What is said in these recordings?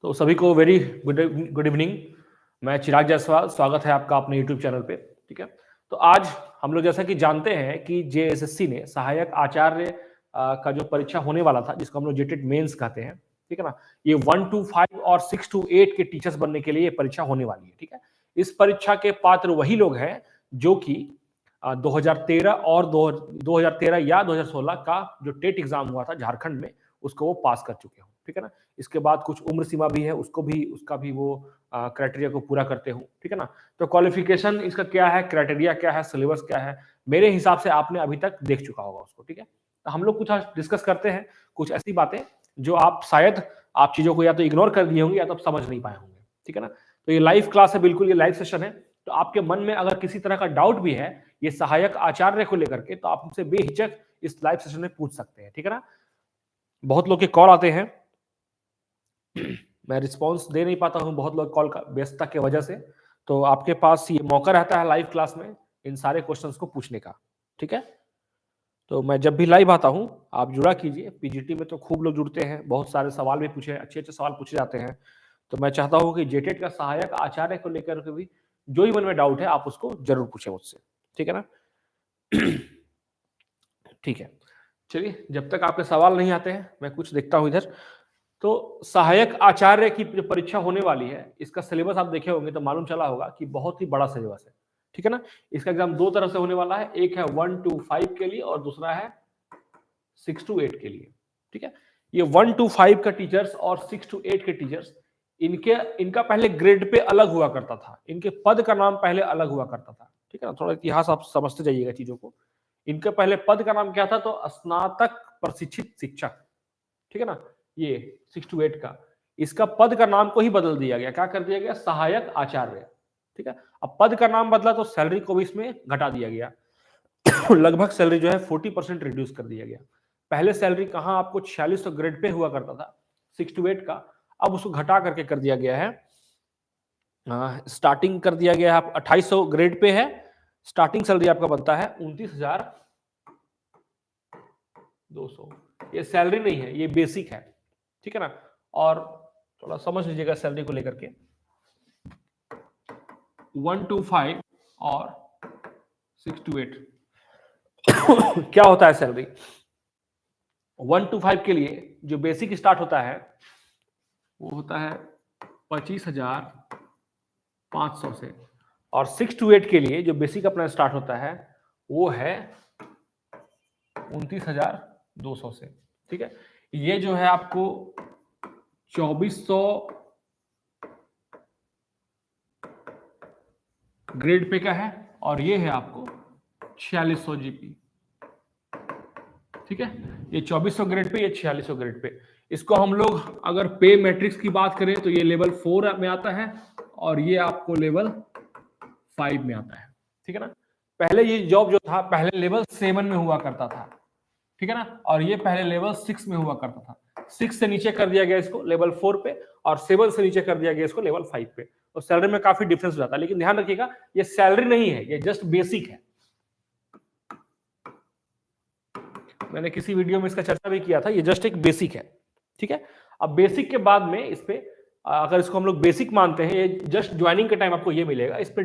तो सभी को वेरी गुड इवनिंग। मैं चिराग जायसवाल, स्वागत है आपका अपने यूट्यूब चैनल पे। ठीक है, तो आज हम लोग जैसा कि जानते हैं कि जेएसएससी ने सहायक आचार्य का जो परीक्षा होने वाला था, जिसको हम लोग जेटेट मेंस कहते हैं, ठीक है ना, ये 1 to 5 और 6 to 8 के टीचर्स बनने के लिए ये परीक्षा होने वाली है। ठीक है, इस परीक्षा के पात्र वही लोग हैं जो कि 2013 और 2013 या 2016 का जो टेट एग्जाम हुआ था झारखंड में, उसको वो पास कर चुके हो। ठीक है ना, इसके बाद कुछ उम्र सीमा भी है, उसका भी वो क्राइटेरिया को पूरा करते हो। ठीक है ना, तो क्वालिफिकेशन इसका क्या है, क्राइटेरिया क्या है, सिलेबस क्या है, मेरे हिसाब से आपने अभी तक देख चुका होगा उसको। ठीक है, तो हम लोग कुछ आज डिस्कस करते हैं, कुछ ऐसी बातें जो आप शायद आप चीजों को या तो इग्नोर कर दिए होंगे या तो आप समझ नहीं पाए होंगे। ठीक है ना, तो ये लाइव क्लास है, बिल्कुल ये लाइव सेशन है। तो आपके मन में अगर किसी तरह का डाउट भी है ये सहायक आचार्य को लेकर के, तो आप हमसे बेहिचक इस लाइव सेशन में पूछ सकते हैं। ठीक है ना, बहुत लोग के कॉल आते हैं, मैं रिस्पांस दे नहीं पाता हूं बहुत लोग कॉल का व्यस्तता की वजह से। तो आपके पास ये मौका रहता है लाइव क्लास में इन सारे क्वेश्चंस को पूछने का। ठीक है, तो मैं जब भी लाइव आता हूं आप जुड़ा कीजिए। पीजीटी में तो खूब लोग जुड़ते हैं, बहुत सारे सवाल भी पूछे, अच्छे अच्छे सवाल पूछे जाते हैं। तो मैं चाहता हूं कि जेटेट का सहायक आचार्य को लेकर के भी जो ही मन में डाउट है आप उसको जरूर पूछें मुझसे। ठीक है ना, ठीक है, चलिए जब तक आपके सवाल नहीं आते हैं मैं कुछ देखता हूं इधर। तो सहायक आचार्य की जो परीक्षा होने वाली है, इसका सिलेबस आप देखे होंगे तो मालूम चला होगा कि बहुत ही बड़ा सिलेबस है। ठीक है ना, इसका एग्जाम दो तरह से होने वाला है, एक है 1 to 5 के लिए और दूसरा है 6 to 8 के लिए। ठीक है, ये 1 to 5 का टीचर्स और 6 to 8 के टीचर्स, इनका पहले ग्रेड पे अलग हुआ करता था, इनके पद का नाम पहले अलग हुआ करता था। ठीक है ना, थोड़ा इतिहास आप समझते जाइएगा चीजों को। इनके पहले पद का नाम क्या था, तो स्नातक प्रशिक्षित शिक्षक। ठीक है ना, ये 6 to 8 का, इसका पद का नाम को ही बदल दिया गया, क्या कर दिया गया, सहायक आचार्य। ठीक है, अब पद का नाम बदला तो सैलरी को भी इसमें घटा दिया गया। लगभग सैलरी जो है 40% रिड्यूस कर दिया गया। पहले सैलरी कहां आपको 4600 ग्रेड पे हुआ करता था 6 to 8 का, अब उसको घटा करके कर दिया गया है, स्टार्टिंग कर दिया गया है, आप 2800 ग्रेड पे है, स्टार्टिंग सैलरी आपका बनता है 29,200। ये सैलरी नहीं है, ये बेसिक है। ठीक है ना, और थोड़ा समझ लीजिएगा सैलरी को लेकर के। 1 to 5 और 6 to 8 क्या होता है सैलरी। 1 to 5 के लिए जो बेसिक स्टार्ट होता है वो होता है 25,500 से, और 6 to 8 के लिए जो बेसिक अपना स्टार्ट होता है वो है 29,200 से। ठीक है, ये जो है आपको 2400 ग्रेड पे का है, और ये है आपको 4600 जीपी। ठीक है, ये 2400 ग्रेड पे, ये 4600 ग्रेड पे। इसको हम लोग अगर पे मैट्रिक्स की बात करें तो ये लेवल 4 में आता है और ये आपको लेवल 5 में आता है। ठीक है ना, पहले ये जॉब जो था पहले लेवल 7 में हुआ करता था। ठीक है ना, और ये पहले लेवल 6 में हुआ करता था। 6 से नीचे कर दिया गया इसको लेवल 4 पे, और 7 से नीचे कर दिया गया इसको लेवल 5 पे। तो सैलरी में काफी डिफरेंस हो जाता है, लेकिन ध्यान रखिएगा ये सैलरी नहीं है, ये जस्ट बेसिक है। मैंने किसी वीडियो में इसका चर्चा भी किया था, ये जस्ट एक बेसिक है। ठीक है, अब बेसिक के बाद में इस पे अगर इसको हम लोग बेसिक मानते हैं, ये जस्ट ज्वाइनिंग के टाइम आपको ये मिलेगा। इस पे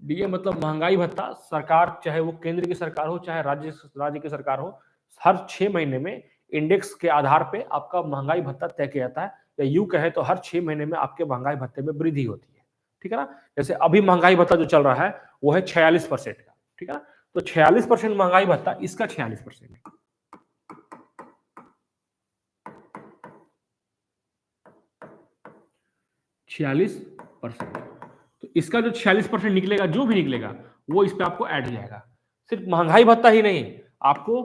डीए मतलब महंगाई भत्ता, सरकार चाहे वो केंद्र की सरकार हो चाहे राज्य की सरकार हो, हर 6 महीने में इंडेक्स के आधार पे आपका महंगाई भत्ता तय किया जाता है, या यूं कहे तो हर 6 महीने में आपके महंगाई भत्ते में वृद्धि होती है। ठीक है ना, जैसे अभी महंगाई भत्ता जो चल रहा है वो है 46% का। ठीक है ना, तो 46% महंगाई भत्ता, इसका 46% है। 46%, तो इसका जो 46% निकलेगा, जो भी निकलेगा वो इस पे आपको ऐड हो जाएगा। सिर्फ महंगाई भत्ता ही नहीं, आपको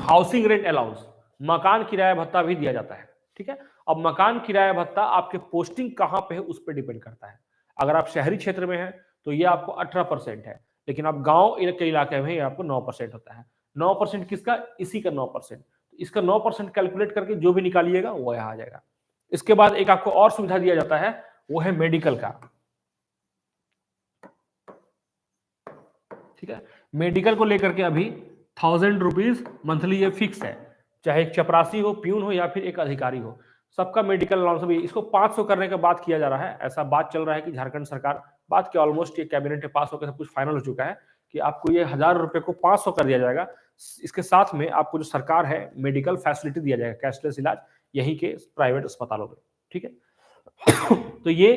हाउसिंग रेंट अलाउंस, मकान किराया भत्ता भी दिया जाता है। ठीक है, अब मकान किराया भत्ता आपके पोस्टिंग कहां पे है उस पर डिपेंड करता है। अगर आप शहरी क्षेत्र में हैं तो ये आपको 18% है, लेकिन आप गांव के इलाके में ये आपको 9% होता है। 9% किसका, इसी का 9%। इसका 9% कैलकुलेट करके जो भी निकालिएगा वो यहां आ जाएगा। इसके बाद एक आपको और सुविधा दिया जाता है, वो है मेडिकल का। ठीक है, मेडिकल को लेकर के अभी 1000 रुपीज मंथली ये फिक्स है। चाहे एक चपरासी हो, प्यून हो या फिर एक अधिकारी हो, सबका मेडिकल अलाउंस भी इसको 500 करने का बात किया जा रहा है। ऐसा बात चल रहा है कि झारखंड सरकार बात के ऑलमोस्ट ये कैबिनेट में पास होकर सब कुछ फाइनल हो चुका है कि आपको ये 1000 रुपए को 500 कर दिया जाएगा। इसके साथ में आपको जो सरकार है मेडिकल फैसिलिटी दिया जाएगा, कैशलेस इलाज यहीं के प्राइवेट अस्पतालों में, ठीक है। तो ये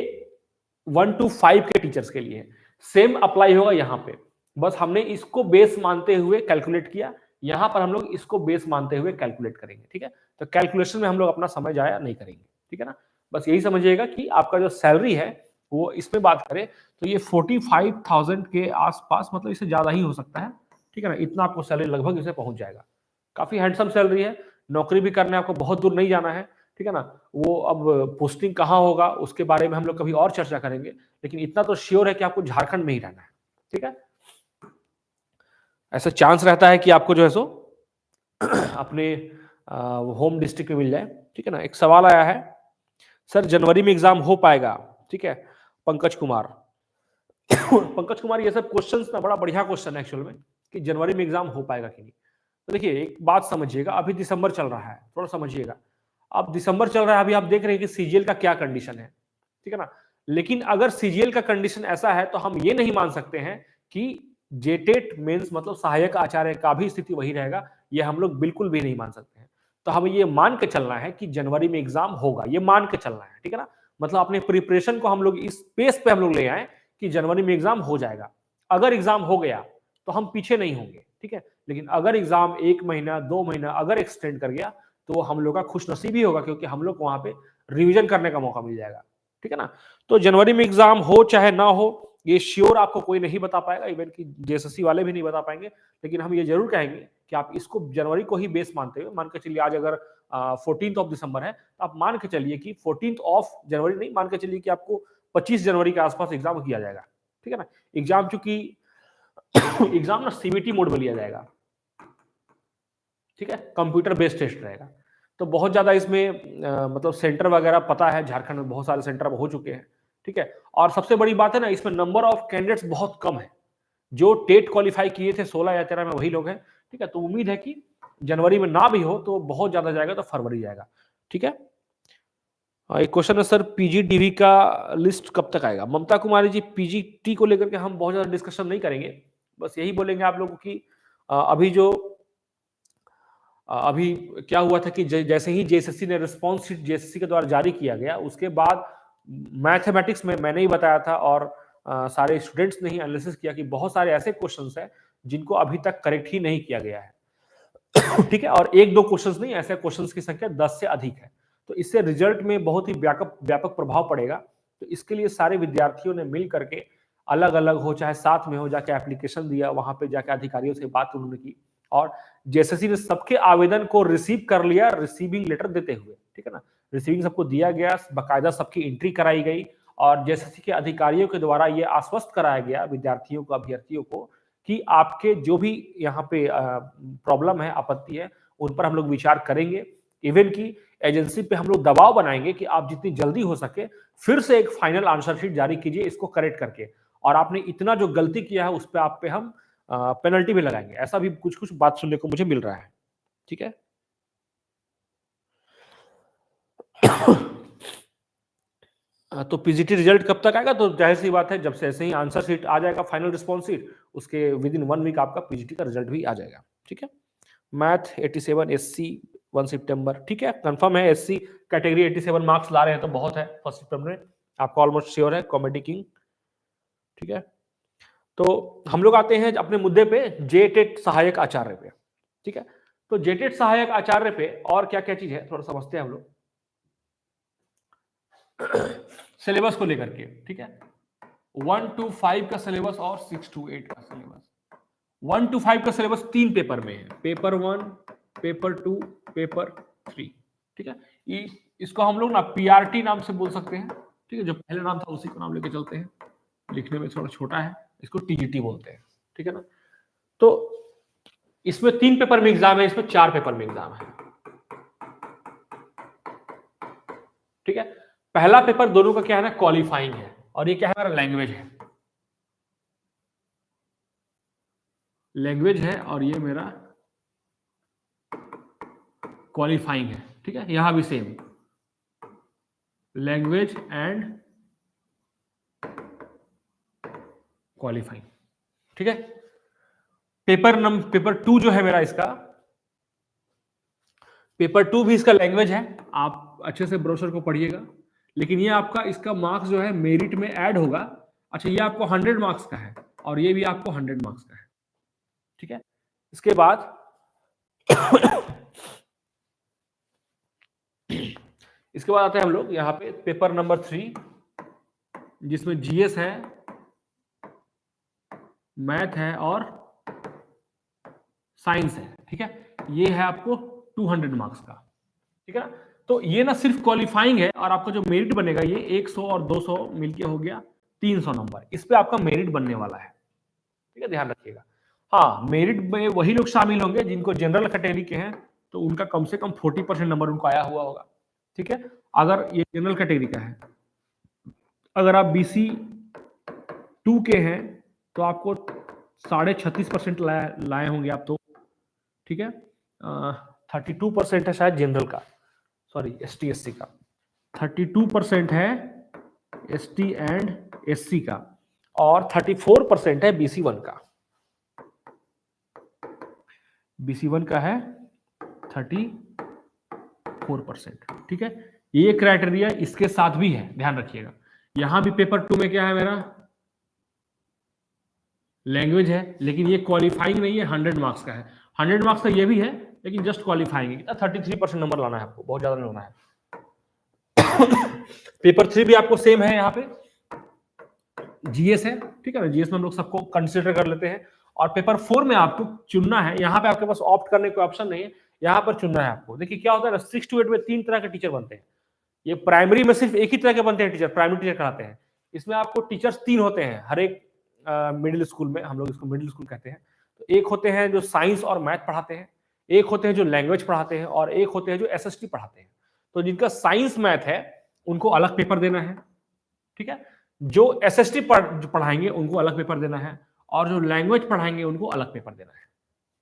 1 to 5 के टीचर्स के लिए सेम अप्लाई होगा यहाँ पे। बस हमने इसको बेस मानते हुए कैलकुलेट किया, यहां पर हम लोग इसको बेस मानते हुए कैलकुलेट करेंगे, ठीक है। तो कैलकुलेशन में हम लोग अपना समय जाया नहीं करेंगे, ठीक है ना। बस यही समझिएगा कि आपका जो सैलरी है वो इसमें बात करें तो ये 45,000 के आसपास, मतलब इससे ज्यादा ही हो सकता है, ठीक है ना। इतना आपको सैलरी लगभग इसे पहुंच जाएगा। काफी हैंडसम सैलरी है, नौकरी भी करने आपको बहुत दूर नहीं जाना है, ठीक है ना। वो अब पोस्टिंग कहाँ होगा उसके बारे में हम लोग कभी और चर्चा करेंगे, लेकिन इतना तो श्योर है कि आपको झारखंड में ही रहना है, ठीक है। ऐसा चांस रहता है कि आपको जो है सो अपने होम डिस्ट्रिक्ट में मिल जाए, ठीक है ना। एक सवाल आया है, सर जनवरी में एग्जाम हो पाएगा, ठीक है, पंकज कुमार। पंकज कुमार, ये सब क्वेश्चंस ना बड़ा बढ़िया क्वेश्चन है एक्चुअल में, कि जनवरी में एग्जाम हो पाएगा कि नहीं। तो देखिए एक बात समझिएगा, अभी दिसंबर चल रहा है, थोड़ा समझिएगा। अब दिसंबर चल रहा है, अभी आप देख रहे हैं कि सीजीएल का क्या कंडीशन है, ठीक है ना। लेकिन अगर सीजीएल का कंडीशन ऐसा है तो हम ये नहीं मान सकते हैं कि जेटेट मेंस मतलब सहायक आचार्य का भी स्थिति वही रहेगा, ये हम लोग बिल्कुल भी नहीं मान सकते हैं। तो हमें ये मान के चलना है कि जनवरी में एग्जाम होगा, ये मान के चलना है, ठीक है ना। मतलब अपने प्रिपरेशन को हम लोग इस पेस पे हम लोग ले आए कि जनवरी में एग्जाम हो जाएगा। अगर एग्जाम हो गया तो हम पीछे नहीं होंगे, ठीक है। लेकिन अगर एग्जाम 1 महीना 2 महीना अगर एक्सटेंड कर गया तो हम लोग का खुशनसीबी होगा, क्योंकि हम लोग को वहां पे रिवीजन करने का मौका मिल जाएगा, ठीक है ना। तो जनवरी में एग्जाम हो चाहे ना हो, ये श्योर आपको कोई नहीं बता पाएगा, इवन कि जेएसएससी वाले भी नहीं बता पाएंगे। लेकिन हम ये जरूर कहेंगे कि आप इसको जनवरी को ही बेस मानते हुए, मान के चलिए आज अगर 14 ऑफ दिसंबर है तो आप मान के चलिए कि 14 ऑफ जनवरी नहीं, मान के चलिए कि आपको 25 जनवरी के आसपास एग्जाम किया जाएगा, ठीक है ना। एग्जाम चूंकि एग्जाम ना सीबीटी मोड में लिया जाएगा, ठीक है, कंप्यूटर बेस्ड टेस्ट रहेगा। तो बहुत ज्यादा इसमें मतलब सेंटर वगैरह पता है, झारखंड में बहुत सारे सेंटर हो चुके हैं, ठीक है। और सबसे बड़ी बात है ना, इसमें नंबर ऑफ कैंडिडेट्स बहुत कम है। जो टेट क्वालिफाई किए थे 16 या 13 में वही लोग हैं, ठीक है। तो उम्मीद है कि जनवरी में ना भी हो तो बहुत ज्यादा जाएगा तो फरवरी जाएगा, ठीक है। एक क्वेश्चन है सर, पीजीडीवी का लिस्ट कब तक आएगा। ममता कुमारी जी, पीजीटी को लेकर के हम बहुत ज्यादा डिस्कशन नहीं करेंगे, बस यही बोलेंगे आप लोगों की अभी जो अभी क्या हुआ था कि जैसे ही जेएसएससी ने रिस्पॉन्स शीट जेएसएससी के द्वारा जारी किया गया, उसके बाद मैथमेटिक्स में मैंने ही बताया था और सारे स्टूडेंट्स ने ही एनालिसिस किया कि बहुत सारे ऐसे क्वेश्चंस हैं जिनको अभी तक करेक्ट ही नहीं किया गया है। ठीक है, और एक दो क्वेश्चंस नहीं, ऐसे क्वेश्चंस की संख्या 10 से अधिक है। तो इससे रिजल्ट में बहुत ही व्यापक प्रभाव पड़ेगा। तो इसके लिए सारे विद्यार्थियों ने मिल करके अलग अलग हो चाहे साथ में हो, जाके एप्लीकेशन दिया, वहां पे जाके अधिकारियों से बात उन्होंने की, और जेएसएससी ने सबके आवेदन को रिसीव कर लिया रिसीविंग लेटर देते हुए, ठीक है ना। रिसीविंग सबको दिया गया, बाकायदा सबकी एंट्री कराई गई, और जेएसएससी के अधिकारियों के द्वारा यह आश्वस्त कराया गया विद्यार्थियों को, अभ्यर्थियों को, कि आपके जो भी यहाँ पे प्रॉब्लम है, आपत्ति है, उन पर हम लोग विचार करेंगे। इवन की एजेंसी पे हम लोग दबाव बनाएंगे कि आप जितनी जल्दी हो सके फिर से एक फाइनल आंसर शीट जारी कीजिए इसको करेक्ट करके, और आपने इतना जो गलती किया है उस पर आप पे हम पेनल्टी भी लगाएंगे। ऐसा भी कुछ कुछ बात सुनने को मुझे मिल रहा है, ठीक है। तो पीजीटी रिजल्ट कब तक आएगा, तो जाहिर सी बात है जब से ऐसे ही आंसर शीट आ जाएगा, फाइनल रिस्पॉन्स शीट, उसके विद इन 1 वीक आपका पीजीटी का रिजल्ट भी आ जाएगा, ठीक है। मैथ 87, एससी 1 सितंबर, ठीक है, कंफर्म है। एससी कैटेगरी 87 मार्क्स ला रहे हैं तो बहुत है, 1 सितंबर में आपको ऑलमोस्ट श्योर है, कॉमेडी किंग, ठीक है। तो हम लोग आते हैं अपने मुद्दे पे, जेटेट सहायक आचार्य पे, ठीक है। तो जेटेट सहायक आचार्य पे और क्या क्या चीज है थोड़ा समझते हैं हम लोग सिलेबस को लेकर के, ठीक है। 1 to 5 का सिलेबस और 6 to 8 का सिलेबस। 1 to 5 का सिलेबस 3 पेपर में है, पेपर 1, पेपर 2, पेपर 3, ठीक है। इसको हम लोग ना पीआरटी नाम से बोल सकते हैं, ठीक है। जो पहले नाम था उसी को नाम लेके चलते हैं, लिखने में थोड़ा छोटा है, इसको टीजीटी बोलते हैं, ठीक है ना। तो इसमें 3 पेपर में एग्जाम है, इसमें 4 पेपर में एग्जाम है, ठीक है। पहला पेपर दोनों का क्या है ना, क्वालिफाइंग है, और ये क्या है, मेरा लैंग्वेज है, और ये मेरा क्वालिफाइंग है, ठीक है। यहां भी सेम लैंग्वेज एंड क्वालिफाइंग, ठीक है। पेपर 2 जो है मेरा, इसका पेपर 2 भी इसका लैंग्वेज है। आप अच्छे से ब्रोशर को पढ़िएगा, लेकिन ये आपका इसका मार्क्स जो है मेरिट में ऐड होगा। अच्छा, ये आपको 100 मार्क्स का है और ये भी आपको 100 मार्क्स का है, ठीक है। इसके बाद इसके बाद आते हैं हम लोग यहाँ पे पेपर नंबर 3, जिसमें जीएस है, मैथ है और साइंस है, ठीक है। ये है आपको 200 मार्क्स का, ठीक है ना। तो ये ना सिर्फ क्वालिफाइंग है, और आपका जो मेरिट बनेगा ये 100 और 200 मिलके हो गया 300 नंबर, इस पे आपका मेरिट बनने वाला है, ठीक है, ध्यान रखिएगा। हाँ, मेरिट में वही लोग शामिल होंगे जिनको जनरल कैटेगरी के हैं, तो उनका कम से कम 40% नंबर उनको आया हुआ होगा, ठीक है। अगर ये जनरल कैटेगरी का है, अगर आप BC 2 के हैं तो आपको 36.5% लाए होंगे आप, तो ठीक है। 32% है शायद जनरल का, सॉरी ST SC का, 32% है ST एंड SC का, और 34% है BC1 का। BC1 का है 34%, ठीक है। ये क्राइटेरिया इसके साथ भी है, ध्यान रखिएगा। यहां भी पेपर 2 में क्या है मेरा, लैंग्वेज है, लेकिन ये क्वालिफाइंग नहीं है, 100 मार्क्स का है। 100 मार्क्स का ये भी है, लेकिन जस्ट क्वालिफाइंग है। 33% नंबर लाना है आपको, बहुत ज्यादा नहीं लाना है। पेपर 3 भी आपको सेम है, यहाँ पे जीएस है, ठीक है ना। जीएस में हम लोग सबको कंसिडर कर लेते हैं। और पेपर 4 में आपको चुनना है, यहाँ पे आपके पास ऑप्ट करने का ऑप्शन नहीं है, यहाँ पर चुनना है आपको। देखिए क्या होता है ना, 6 to 8 में 3 तरह के टीचर बनते हैं। ये प्राइमरी में सिर्फ एक ही तरह के बनते हैं टीचर, प्राइमरी टीचर कराते हैं। इसमें आपको टीचर्स 3 होते हैं हर एक मिडिल स्कूल में, हम लोग इसको मिडिल स्कूल कहते हैं। तो एक होते हैं जो साइंस और मैथ पढ़ाते हैं, एक होते हैं जो लैंग्वेज पढ़ाते हैं, और एक होते हैं जो SST पढ़ाते हैं। तो जिनका साइंस मैथ है उनको अलग पेपर देना है, ठीक है। जो SST पढ़ाएंगे उनको अलग पेपर देना है, और जो लैंग्वेज पढ़ाएंगे उनको अलग पेपर देना है,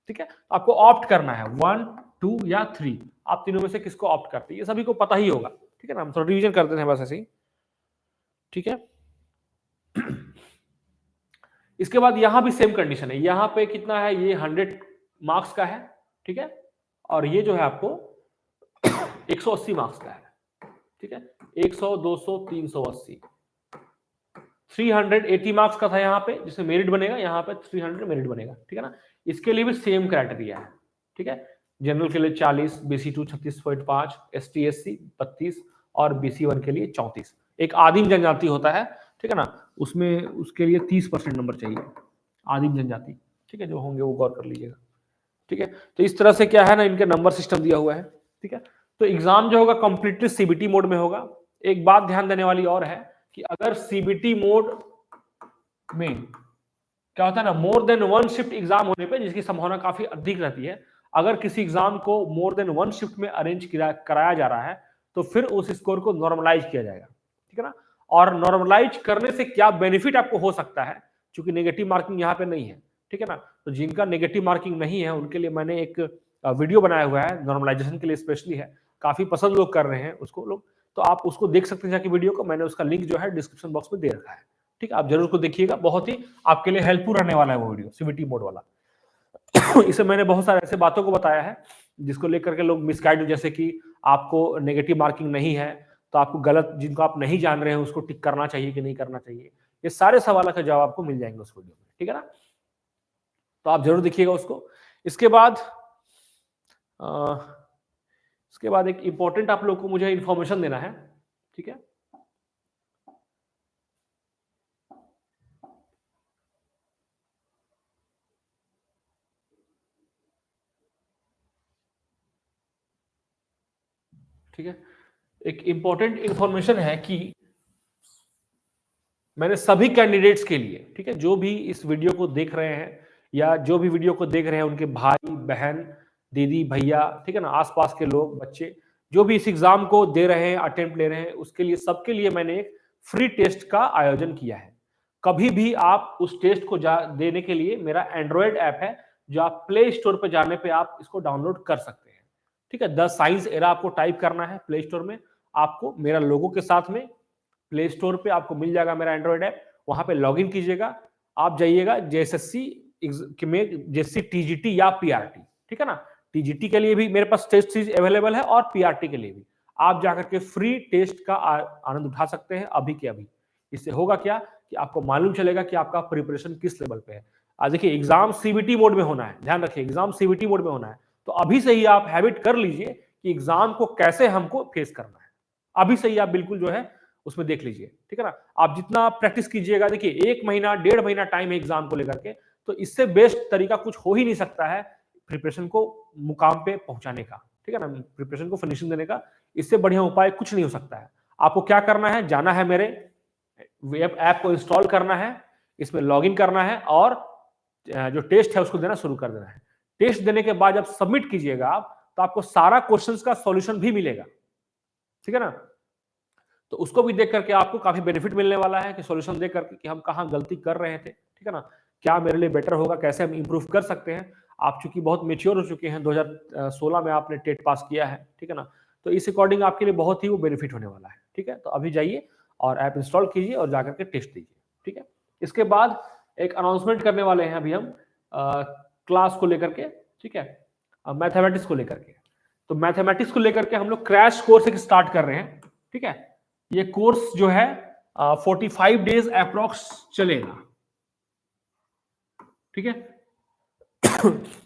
ठीक है। तो आपको ऑप्ट करना है 1, 2 या 3, आप तीनों में से किसको ऑप्ट करते हैं, ये सभी को पता ही होगा, ठीक है ना। हम थोड़ा रिवीजन करते हैं बस ऐसे ही, ठीक है। इसके बाद यहां भी सेम कंडीशन है। यहां पे कितना है, ये 100 मार्क्स का है, ठीक है। और ये जो है आपको 180 मार्क्स का है, ठीक है। 100, 200, 380, 380 मार्क्स का था यहाँ पे, जिसमें मेरिट बनेगा, यहाँ पे 300 मेरिट बनेगा, ठीक है ना। इसके लिए भी सेम क्राइटेरिया है, ठीक है। जनरल के लिए 40, BC2 36.5, ST SC 32 और BC1 के लिए 34। एक आदिम जनजाति होता है, ठीक है ना, उसमें उसके लिए 30% नंबर चाहिए, आदिम जनजाति, ठीक है। जो होंगे वो गौर कर लीजिएगा, ठीक है। तो इस तरह से क्या है ना, इनके नंबर सिस्टम दिया हुआ है, ठीक है। तो एग्जाम जो होगा कंप्लीटली CBT मोड में होगा। एक बात ध्यान देने वाली और है कि अगर CBT मोड में क्या होता है ना, मोर देन 1 शिफ्ट एग्जाम होने पे, जिसकी संभावना काफी अधिक रहती है, अगर किसी एग्जाम को मोर देन 1 शिफ्ट में अरेंज कराया जा रहा है, तो फिर उस स्कोर को नॉर्मलाइज किया जाएगा, ठीक है ना। और नॉर्मलाइज करने से क्या बेनिफिट आपको हो सकता है, क्योंकि नेगेटिव मार्किंग यहाँ पे नहीं है, ठीक है ना। तो जिनका नेगेटिव मार्किंग नहीं है उनके लिए मैंने एक वीडियो बनाया हुआ है, नॉर्मलाइजेशन के लिए स्पेशली है, काफी पसंद लोग कर रहे हैं उसको लोग, तो आप उसको देख सकते हैं जाके वीडियो को, मैंने उसका लिंक जो है डिस्क्रिप्शन बॉक्स में दे रखा है, ठीक है। आप जरूर उसको देखिएगा, बहुत ही आपके लिए हेल्पफुल रहने वाला है वो वीडियो, CBT मोड वाला। इसे मैंने बहुत सारे ऐसे बातों को बताया है जिसको लेकर के लोग मिसगाइड, जैसे कि आपको नेगेटिव मार्किंग नहीं है तो आपको गलत, जिनको आप नहीं जान रहे हैं उसको टिक करना चाहिए कि नहीं करना चाहिए, ये सारे सवालों का जवाब आपको मिल जाएंगे उस वीडियो में, ठीक है ना। तो आप जरूर देखिएगा उसको। इसके बाद एक इंपॉर्टेंट आप लोग को मुझे इंफॉर्मेशन देना है, ठीक है। ठीक है, एक इंपॉर्टेंट इंफॉर्मेशन है कि मैंने सभी कैंडिडेट्स के लिए, ठीक है, जो भी इस वीडियो को देख रहे हैं या जो भी वीडियो को देख रहे हैं, उनके भाई बहन दीदी भैया, ठीक है ना, आसपास के लोग बच्चे जो भी इस एग्जाम को दे रहे हैं, अटेम्प्ट ले रहे हैं, उसके लिए सबके लिए मैंने एक फ्री टेस्ट का आयोजन किया है। कभी भी आप उस टेस्ट को देने के लिए मेरा एंड्रॉयड ऐप है, जो आप प्ले स्टोर पर जाने पे आप इसको डाउनलोड कर सकते हैं, ठीक है, द साइंस एरा आपको टाइप करना है प्ले स्टोर में, आपको मेरा लोगो के साथ में प्ले स्टोर पे आपको मिल जाएगा मेरा एंड्रॉइड ऐप, वहां पे लॉगिन कीजिएगा, आप जाइएगा जेएसएससी में जेएससी टीजीटी या पीआरटी, ठीक है ना। टीजीटी के लिए भी मेरे पास टेस्ट सीरीज अवेलेबल है और पीआरटी के लिए भी आप जाकर के फ्री टेस्ट का आनंद उठा सकते हैं अभी के अभी। इससे होगा क्या कि आपको मालूम चलेगा कि आपका प्रिपरेशन किस लेवल पे है। आज देखिए एग्जाम सीबीटी मोड में होना है, ध्यान रखिए एग्जाम सीबीटी मोड में होना है, तो अभी से ही आप हैबिट कर लीजिए कि एग्जाम को कैसे हमको फेस करना है। अभी से ही आप बिल्कुल जो है उसमें देख लीजिए, ठीक है ना। आप जितना प्रैक्टिस कीजिएगा, देखिए 1 महीना 1.5 महीना टाइम है एग्जाम को लेकर के, तो इससे बेस्ट तरीका कुछ हो ही नहीं सकता है प्रिपरेशन को मुकाम पे पहुंचाने का, ठीक है ना, प्रिपरेशन को फिनिशिंग देने का। इससे बढ़िया उपाय कुछ नहीं हो सकता है। आपको क्या करना है, जाना है मेरे वेब ऐप को इंस्टॉल करना है, इसमें लॉगिन करना है और जो टेस्ट है उसको देना शुरू कर देना है। टेस्ट देने के बाद जब सबमिट कीजिएगा आप, तो आपको सारा क्वेश्चंस का सॉल्यूशन भी मिलेगा, ठीक है ना। तो उसको भी देख करके आपको काफी बेनिफिट मिलने वाला है कि सॉल्यूशन देख करके कि हम कहाँ गलती कर रहे थे, ठीक है ना, क्या मेरे लिए बेटर होगा, कैसे हम इंप्रूव कर सकते हैं। आप चूंकि बहुत मेच्योर हो चुके हैं, 2016 में आपने टेट पास किया है, ठीक है ना, तो इस अकॉर्डिंग आपके लिए बहुत ही वो बेनिफिट होने वाला है, ठीक है। तो अभी जाइए और ऐप इंस्टॉल कीजिए और जाकर के टेस्ट दीजिए, ठीक है। इसके बाद एक अनाउंसमेंट करने वाले हैं अभी हम क्लास को लेकर के, ठीक है, मैथमेटिक्स को लेकर के। तो मैथमेटिक्स को लेकर के हम लोग क्रैश कोर्स एक स्टार्ट कर रहे हैं, ठीक है। ये कोर्स जो है 45 डेज अप्रोक्स चलेगा, ठीक है।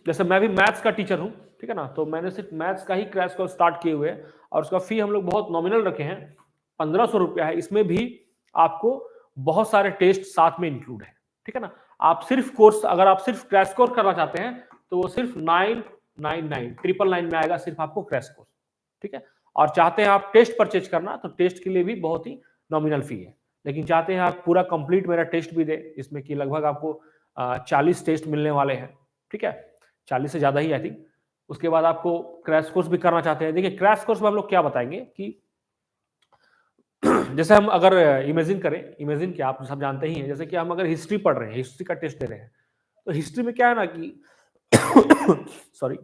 जैसे मैं भी मैथ्स का टीचर हूं, ठीक है ना, तो मैंने सिर्फ मैथ्स का ही क्रैश कोर्स स्टार्ट किए हुए हैं और उसका फी हम लोग बहुत नॉमिनल रखे हैं, 1500 रुपया है। इसमें भी आपको बहुत सारे टेस्ट साथ में इंक्लूड है, ठीक है ना। आप सिर्फ कोर्स, अगर आप सिर्फ क्रैश कोर्स करना चाहते हैं तो वो सिर्फ 999 में आएगा, सिर्फ आपको क्रैश कोर्स, ठीक है। और चाहते हैं आप टेस्ट परचेज करना, तो टेस्ट के लिए भी बहुत ही नॉमिनल फी है। लेकिन चाहते हैं आप पूरा कंप्लीट मेरा टेस्ट भी दे, इसमें कि लगभग आपको 40 टेस्ट मिलने वाले हैं, ठीक है, 40 से ज्यादा ही आई थिंक। उसके बाद आपको क्रैश कोर्स भी करना चाहते हैं। देखिए क्रैश कोर्स में हम लोग क्या बताएंगे कि जैसे हम अगर इमेजिन करें, इमेजिन क्या आप सब जानते ही हैं, जैसे कि हम अगर हिस्ट्री पढ़ रहे हैं, हिस्ट्री का टेस्ट दे रहे हैं, तो हिस्ट्री में क्या है ना कि सॉरी,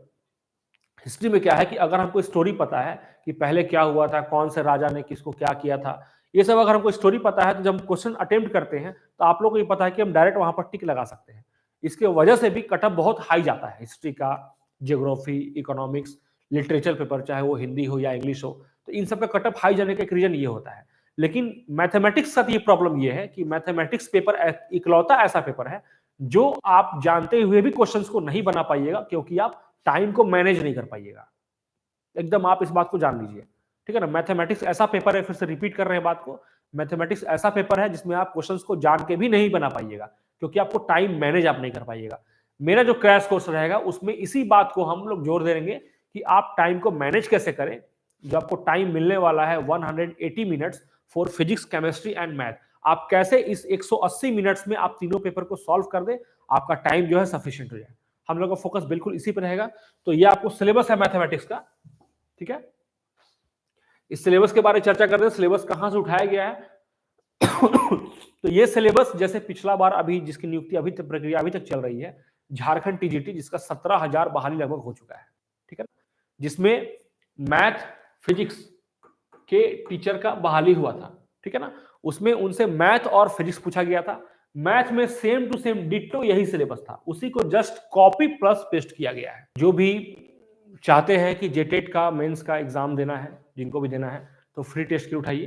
हिस्ट्री में क्या है कि अगर हमको स्टोरी पता है कि पहले क्या हुआ था, कौन से राजा ने किसको क्या किया था, ये सब अगर हमको स्टोरी पता है, तो जब हम क्वेश्चन अटेम्प्ट करते हैं तो आप लोगों को ये पता है कि हम डायरेक्ट वहां पर टिक लगा सकते हैं। इसके वजह से भी कटअप बहुत हाई जाता है हिस्ट्री का, ज्योग्राफी, इकोनॉमिक्स, लिटरेचर पेपर, चाहे वो हिंदी हो या इंग्लिश हो, तो इन सब का कटअप हाई जाने का एक रीजन ये होता है। लेकिन मैथमेटिक्स का ये प्रॉब्लम ये है कि मैथमेटिक्स पेपर इकलौता ऐसा पेपर है जो आप जानते हुए भी क्वेश्चंस को नहीं बना पाइएगा, क्योंकि आप टाइम को मैनेज नहीं कर पाइएगा। एकदम आप इस बात को जान लीजिए, ठीक है ना। मैथमेटिक्स ऐसा पेपर है, फिर से रिपीट कर रहे हैं बात को, मैथमेटिक्स ऐसा पेपर है जिसमें आप क्वेश्चंस को जान के भी नहीं बना पाइएगा, क्योंकि आपको टाइम मैनेज आप नहीं कर पाइएगा। मेरा जो क्रैश कोर्स रहेगा उसमें इसी बात को हम लोग जोर देंगे कि आप टाइम को मैनेज कैसे करें। जो आपको टाइम मिलने वाला है 180 minutes for physics, chemistry and math, आप कैसे इस 180 मिनट्स में आप तीनों पेपर को सॉल्व कर दे, आपका टाइम जो है सफिशिएंट हो जाए। हम लोग का फोकस बिल्कुल इसी पर रहेगा। तो ये आपको सिलेबस है मैथमेटिक्स का, ठीक है। इस सिलेबस के बारे में चर्चा करते हैं, सिलेबस कहां से उठाया गया है। तो ये सिलेबस जैसे पिछला बार अभी जिसकी नियुक्ति अभी तक प्रक्रिया अभी तक चल रही है, झारखंड टीजीटी, जिसका 17,000 बहाली लगभग हो चुका है, ठीक है, जिसमें मैथ फिजिक्स के टीचर का बहाली हुआ था, ठीक है ना। उसमें उनसे मैथ और फिजिक्स पूछा गया था। मैथ में सेम टू सेम डिट्टो यही सिलेबस था, उसी को जस्ट कॉपी प्लस पेस्ट किया गया है। जो भी चाहते हैं कि जेटेट का मेंस का एग्जाम देना है, जिनको भी देना है, तो फ्री टेस्ट की उठाइए,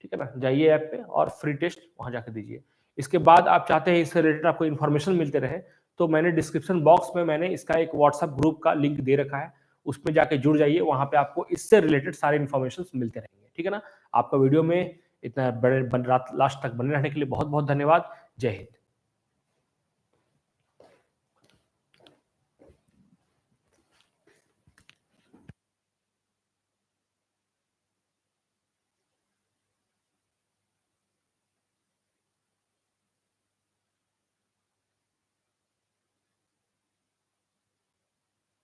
ठीक है ना, जाइए ऐप पे और फ्री टेस्ट वहां जाकर दीजिए। इसके बाद आप चाहते हैं इससे रिलेटेड आपको इन्फॉर्मेशन मिलते रहे, तो मैंने डिस्क्रिप्शन बॉक्स में मैंने इसका एक व्हाट्सएप ग्रुप का लिंक दे रखा है, उसमें जाके जुड़ जाइए, वहां पे आपको इससे रिलेटेड सारे इन्फॉर्मेशन मिलते रहेंगे, ठीक है ना। आपका वीडियो में इतना बड़े लास्ट तक बने रहने के लिए बहुत बहुत धन्यवाद। जय हिंद।